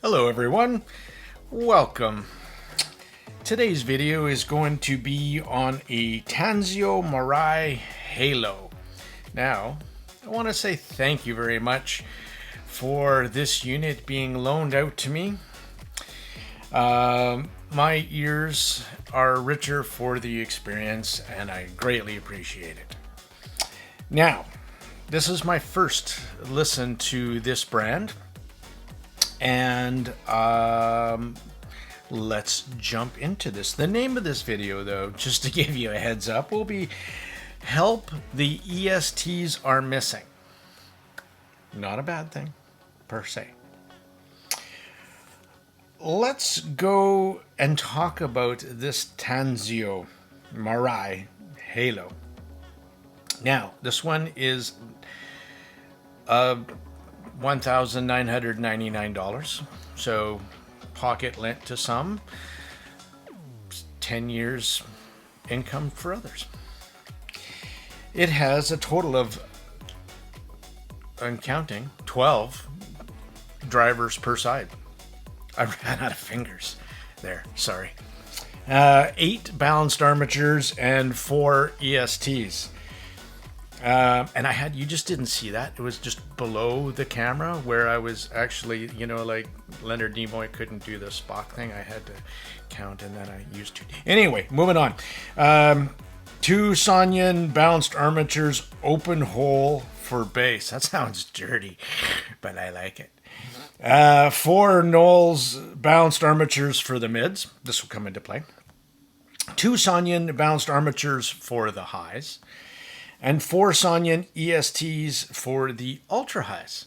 Hello everyone, welcome. Today's video is going to be on a Tansio Mirai Halo. Now, I want to say thank you very much for this unit being loaned out to me. My ears are richer for the experience and I greatly appreciate it. Now, this is my first listen to this brand. And let's jump into this. The name of this video, though, just to give you a heads up, will be Help the ESTs Are Missing. Not a bad thing, per se. Let's go and talk about this Tansio Mirai Halo. Now, this one is $1,999, so pocket lent to some, 10 years income for others. It has a total of, I'm counting, 12 drivers per side. I ran out of fingers there, sorry. 8 balanced armatures and 4 ESTs. And I had, you just didn't see that. It was just below the camera where I was actually, you know, like Leonard Nimoy couldn't do the Spock thing. I had to count and then I used to. Anyway, moving on. 2 Sonyan balanced armatures, open hole for base. That sounds dirty, but I like it. 4 Knowles balanced armatures for the mids. This will come into play. 2 Sonyan balanced armatures for the highs. And 4 Sonyan ESTs for the ultra highs.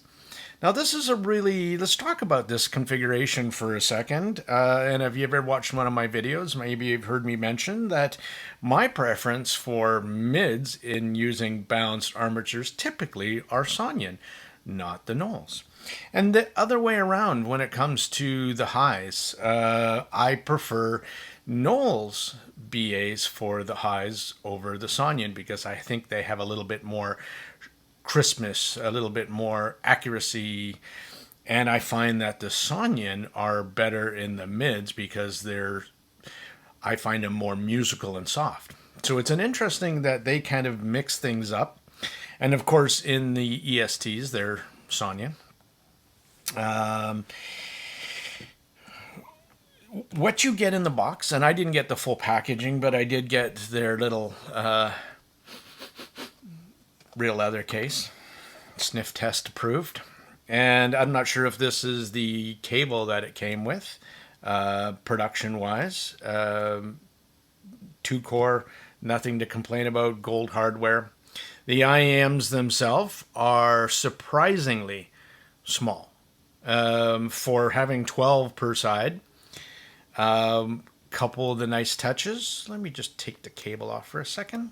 Now this is a really, let's talk about this configuration for a second. And if you've ever watched one of my videos, maybe you've heard me mention that my preference for mids in using balanced armatures typically are Sonyan, not the Knowles. And the other way around when it comes to the highs, I prefer Knowles BAs for the highs over the Sonyan because I think they have a little bit more crispness, a little bit more accuracy, and I find that the Sonyan are better in the mids because I find them more musical and soft. So it's an interesting that they kind of mix things up. And of course in the ESTs they're Sonyan. What you get in the box, and I didn't get the full packaging, but I did get their little real leather case, sniff test approved. And I'm not sure if this is the cable that it came with, production wise. 2-core, nothing to complain about, gold hardware. The IAMs themselves are surprisingly small for having 12 per side. Couple of the nice touches. Let me just take the cable off for a second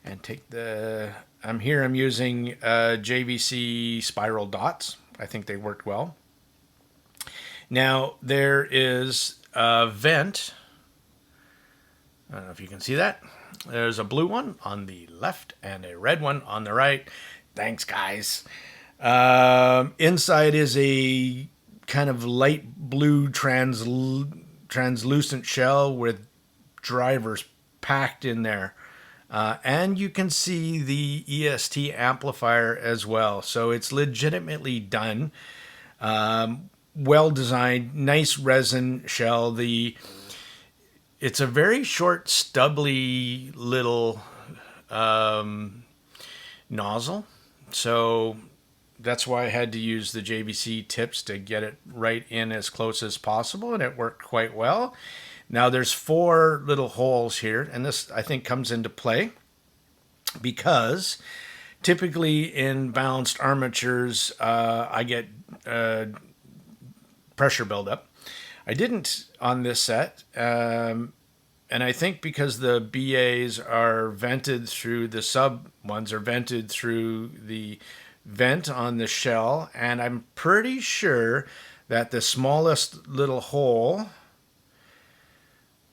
and take I'm using JVC spiral dots. I think they worked well. Now there is a vent. I don't know if you can see that. There's a blue one on the left and a red one on the right. Thanks, guys. Inside is a kind of light blue translucent shell with drivers packed in there. And you can see the EST amplifier as well. So it's legitimately done. Well designed, nice resin shell. It's a very short, stubbly little nozzle. So that's why I had to use the JVC tips to get it right in as close as possible, and it worked quite well. Now there's 4 little holes here, and this I think comes into play because typically in balanced armatures I get pressure buildup. I didn't on this set, and I think because the BAs are vented through, the sub ones are vented through the vent on the shell, and I'm pretty sure that the smallest little hole,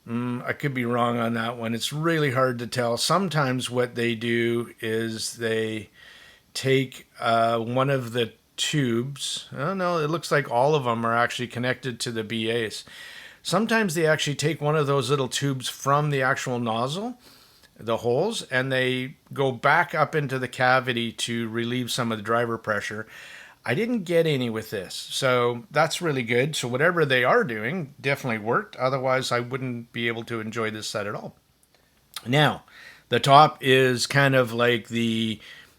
I could be wrong on that one. It's really hard to tell. Sometimes what they do is they take one of the tubes. Oh no, it looks like all of them are actually connected to the BAs. Sometimes they actually take one of those little tubes from the actual nozzle, the holes, and they go back up into the cavity to relieve some of the driver pressure. I didn't get any with this, so that's really good. So whatever they are doing definitely worked. Otherwise, I wouldn't be able to enjoy this set at all. Now, the top is kind of like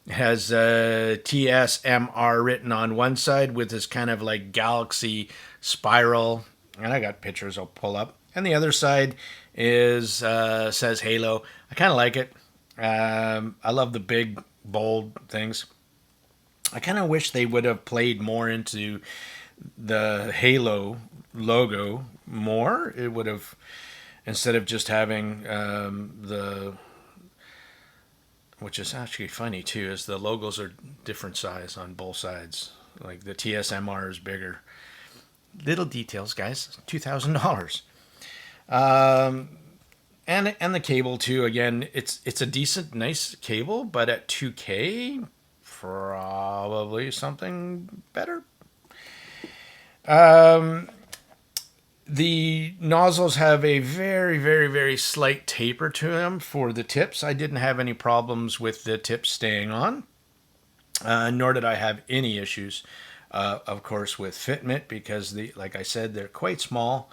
has TSMR written on one side with this kind of like galaxy spiral, and I got pictures I'll pull up. And the other side is says Halo. I kind of like it. I love the big bold things. I kind of wish they would have played more into the Halo logo more. It would have, instead of just having which is actually funny too, is the logos are different size on both sides. Like the TSMR is bigger. Little details, guys. $2,000. And the cable too. Again, it's a decent, nice cable, but at 2K, probably something better. The nozzles have a very, very, very slight taper to them for the tips. I didn't have any problems with the tips staying on, nor did I have any issues, of course, with fitment, because like I said, they're quite small.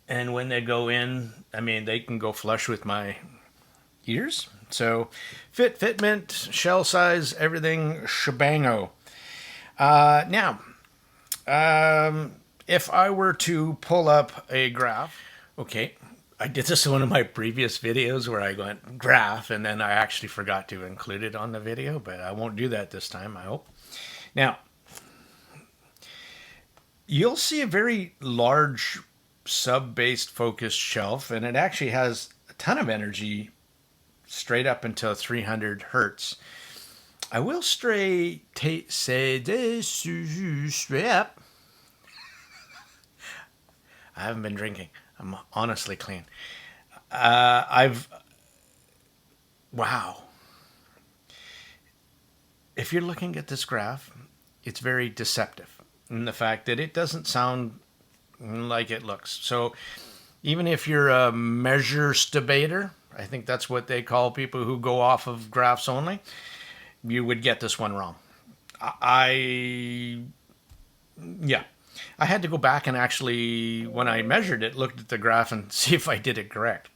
And when they go in, I mean, they can go flush with my ears. So fitment, shell size, everything shebango. Now, if I were to pull up a graph, okay, I did this in one of my previous videos where I went graph and then I actually forgot to include it on the video, but I won't do that this time, I hope. Now, you'll see a very large sub-based focused shelf, and it actually has a ton of energy straight up until 300 hertz. I will say this straight up. I haven't been drinking. I'm honestly clean. Wow. If you're looking at this graph, it's very deceptive in the fact that it doesn't sound like it looks. So even if you're a measure stabator, I think that's what they call people who go off of graphs only, you would get this one wrong. I had to go back and actually, when I measured it, looked at the graph and see if I did it correct.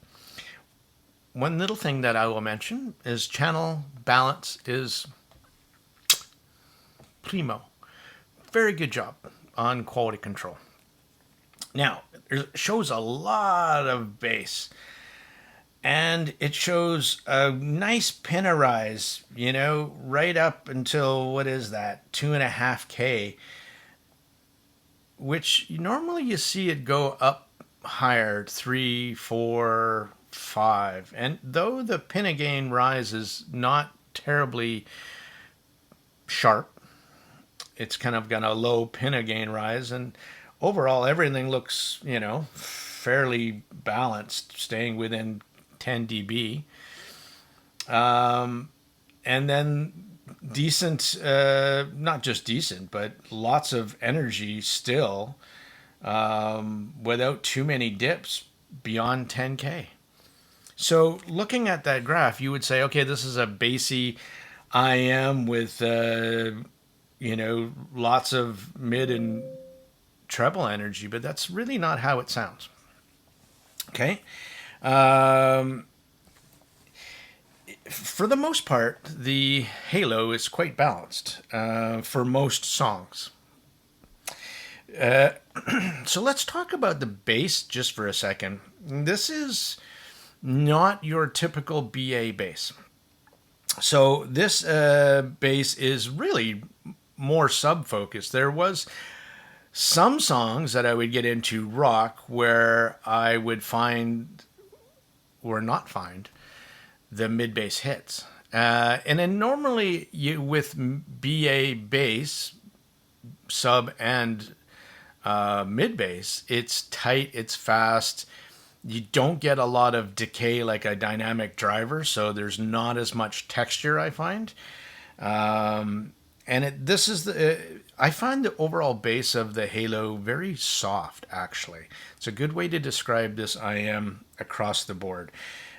One little thing that I will mention is channel balance is primo. Very good job on quality control. Now, it shows a lot of bass, and it shows a nice pinna rise, right up until, what is that, 2.5K, which normally you see it go up higher, 3, 4, 5. And though the pinna gain rise is not terribly sharp, it's kind of got a low pinna gain rise, and overall everything looks, fairly balanced, staying within 10 dB. And then decent, not just decent, but lots of energy still, without too many dips beyond 10K. So looking at that graph, you would say, okay, this is a bassy IM with, lots of mid and treble energy, but that's really not how it sounds. Okay. For the most part, the Halo is quite balanced for most songs. So let's talk about the bass just for a second. This is not your typical BA bass. So this bass is really more sub-focused. There was some songs that I would get into rock where I would find or not find the mid-bass hits. And then normally with BA bass, sub and mid-bass, it's tight, it's fast. You don't get a lot of decay like a dynamic driver, so there's not as much texture, I find. this is I find the overall bass of the Halo very soft, actually. It's a good way to describe this IM across the board.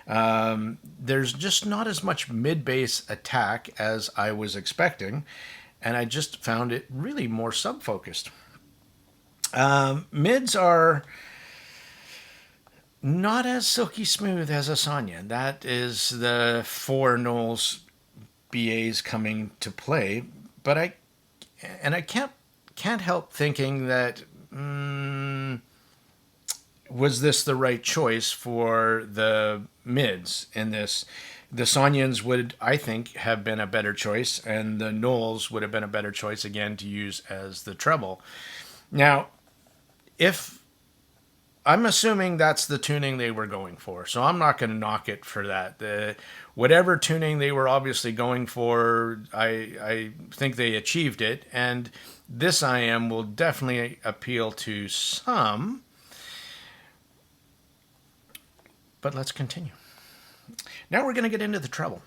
There's just not as much mid-bass attack as I was expecting, and I just found it really more sub-focused. Mids are not as silky smooth as a Sonya. That is the four Knowles BAs coming to play, but I can't help thinking that was this the right choice for the mids in this? The Sonyans would, I think, have been a better choice, and the Knowles would have been a better choice again to use as the treble. Now, if I'm assuming that's the tuning they were going for, so I'm not going to knock it for that. Whatever tuning they were obviously going for, I think they achieved it, and this IM will definitely appeal to some. But let's continue. Now we're going to get into the treble.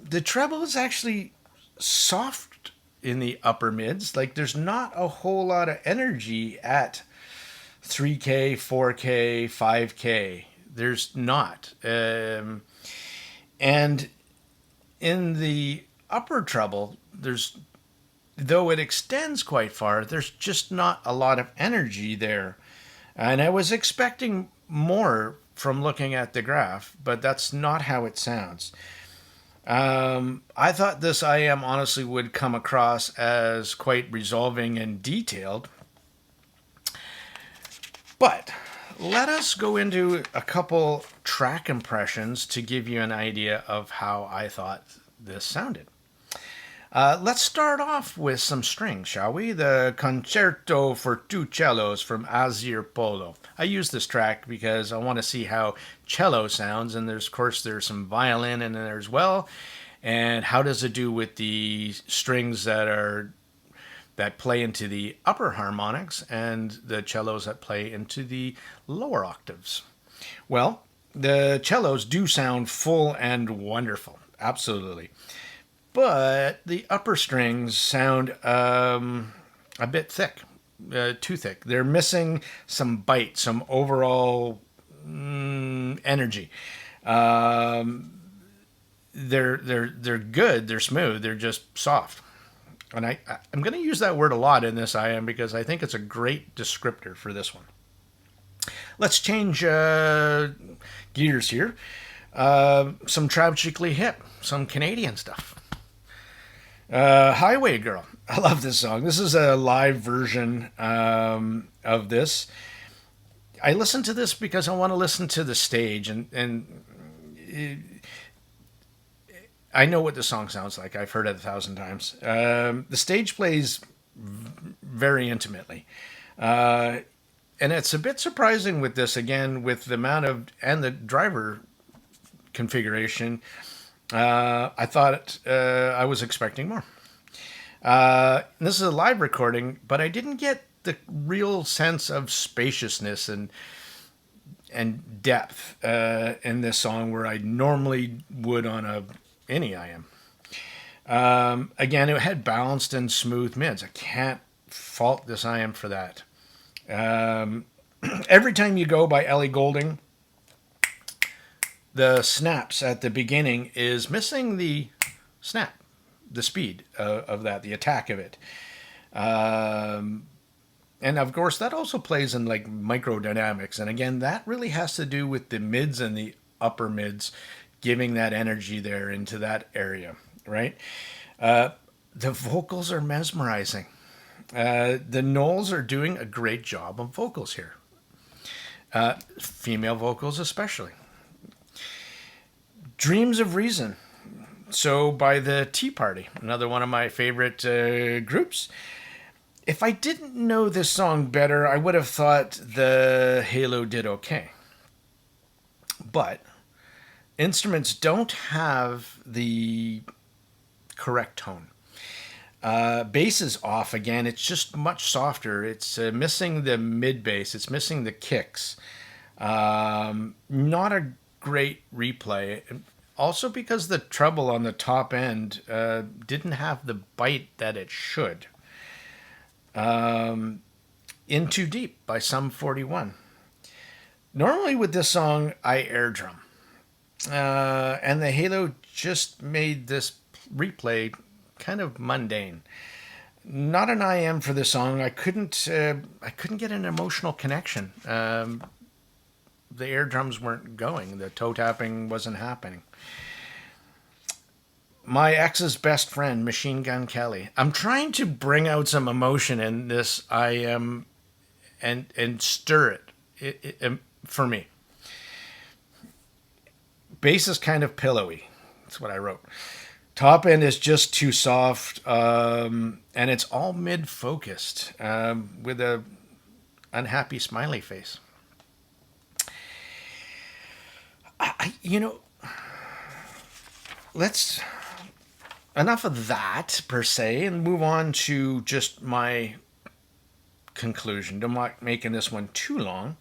The treble is actually soft in the upper mids. Like, there's not a whole lot of energy at 3K, 4K, 5K. There's not. And in the upper treble, though it extends quite far, there's just not a lot of energy there. And I was expecting more from looking at the graph, but that's not how it sounds. I thought this IM honestly would come across as quite resolving and detailed. But let us go into a couple track impressions to give you an idea of how I thought this sounded. Let's start off with some strings, shall we? The Concerto for Two Cellos from Azir Polo. I use this track because I want to see how cello sounds, and there's some violin in there as well. And how does it do with the strings that play into the upper harmonics and the cellos that play into the lower octaves? Well, the cellos do sound full and wonderful, absolutely. But the upper strings sound a bit thick, too thick. They're missing some bite, some overall energy. They're good. They're smooth. They're just soft. And I'm going to use that word a lot in this IM because I think it's a great descriptor for this one. Let's change gears here. Some Tragically Hip, some Canadian stuff. Highway Girl. I love this song. This is a live version of this. I listen to this because I want to listen to the stage, and I know what the song sounds like. I've heard it 1,000 times. The stage plays very intimately. And it's a bit surprising with this, again, with the amount of, and the driver configuration. I thought I was expecting more. This is a live recording, but I didn't get the real sense of spaciousness and depth in this song where I normally would on any IM. Again, it had balanced and smooth mids. I can't fault this IM for that. Every Time You Go by Ellie Goulding, the snaps at the beginning is missing the snap, the speed of that, the attack of it. And of course, that also plays in like microdynamics. And again, that really has to do with the mids and the upper mids giving that energy there into that area, right? The vocals are mesmerizing. The Knowles are doing a great job on vocals here. Female vocals especially. Dreams of Reason. So by the Tea Party, another one of my favorite groups. If I didn't know this song better, I would have thought the Halo did okay. But instruments don't have the correct tone. Bass is off again. It's just much softer. It's missing the mid bass. It's missing the kicks. Not a great replay. also because the treble on the top end didn't have the bite that it should. In Too Deep by Sum 41. Normally with this song, I air drum. And the halo just made this replay kind of mundane. Not an IM for this song. I couldn't get an emotional connection. The air drums weren't going. The toe tapping wasn't happening. My ex's best friend, Machine Gun Kelly. I'm trying to bring out some emotion in this IM and stir it for me. Bass is kind of pillowy. That's what I wrote. Top end is just too soft, and it's all mid-focused with a unhappy smiley face. Let's enough of that per se, and move on to just my conclusion. I'm not making this one too long.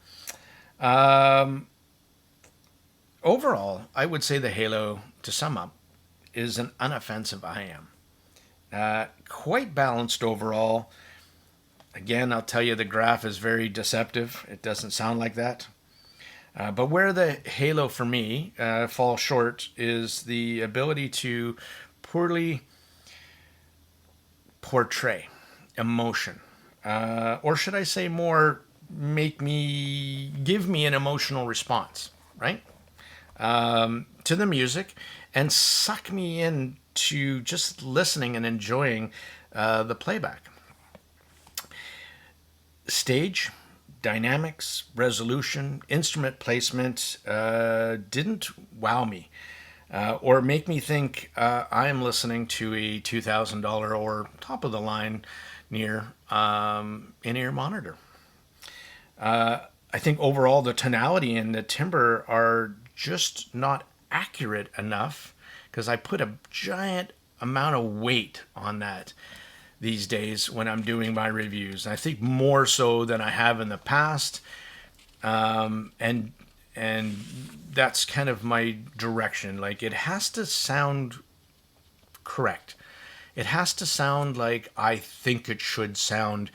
Overall, I would say the halo, to sum up, is an unoffensive IM. Quite balanced overall. Again, I'll tell you the graph is very deceptive. It doesn't sound like that. But where the halo for me falls short is the ability to poorly portray emotion. Or should I say more, give me an emotional response, right? To the music and suck me into just listening and enjoying the playback. Stage, dynamics, resolution, instrument placement didn't wow me or make me think I am listening to a $2,000 or top of the line near in-ear monitor. I think overall the tonality and the timbre are just not accurate enough because I put a giant amount of weight on that these days when I'm doing my reviews. I think more so than I have in the past. And that's kind of my direction. Like, it has to sound correct. It has to sound like I think it should sound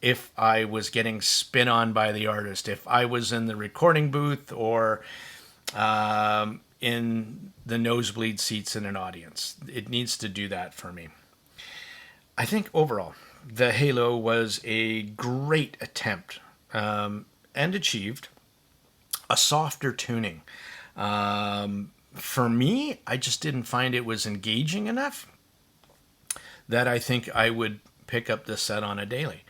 if I was getting spin on by the artist, if I was in the recording booth or in the nosebleed seats in an audience. It needs to do that for me. I think overall, the halo was a great attempt and achieved a softer tuning. For me, I just didn't find it was engaging enough that I think I would pick up this set on a daily.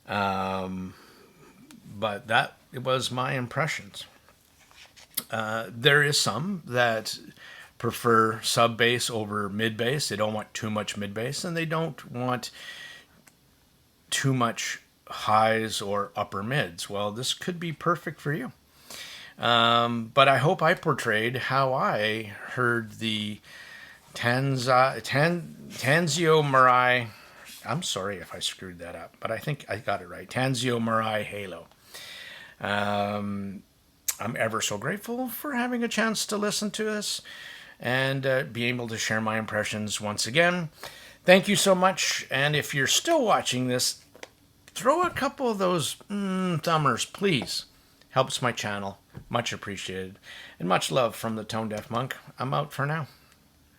But that was my impressions. There is some that prefer sub bass over mid bass. They don't want too much mid bass, and they don't want too much highs or upper mids. Well, this could be perfect for you. But I hope I portrayed how I heard the Tansio Mirai. I'm sorry if I screwed that up, but I think I got it right. Tansio Mirai Halo. I'm ever so grateful for having a chance to listen to this and be able to share my impressions once again. Thank you so much. And if you're still watching this, throw a couple of those thumbers, please. Helps my channel. Much appreciated. And much love from the Tone Deaf Monk. I'm out for now.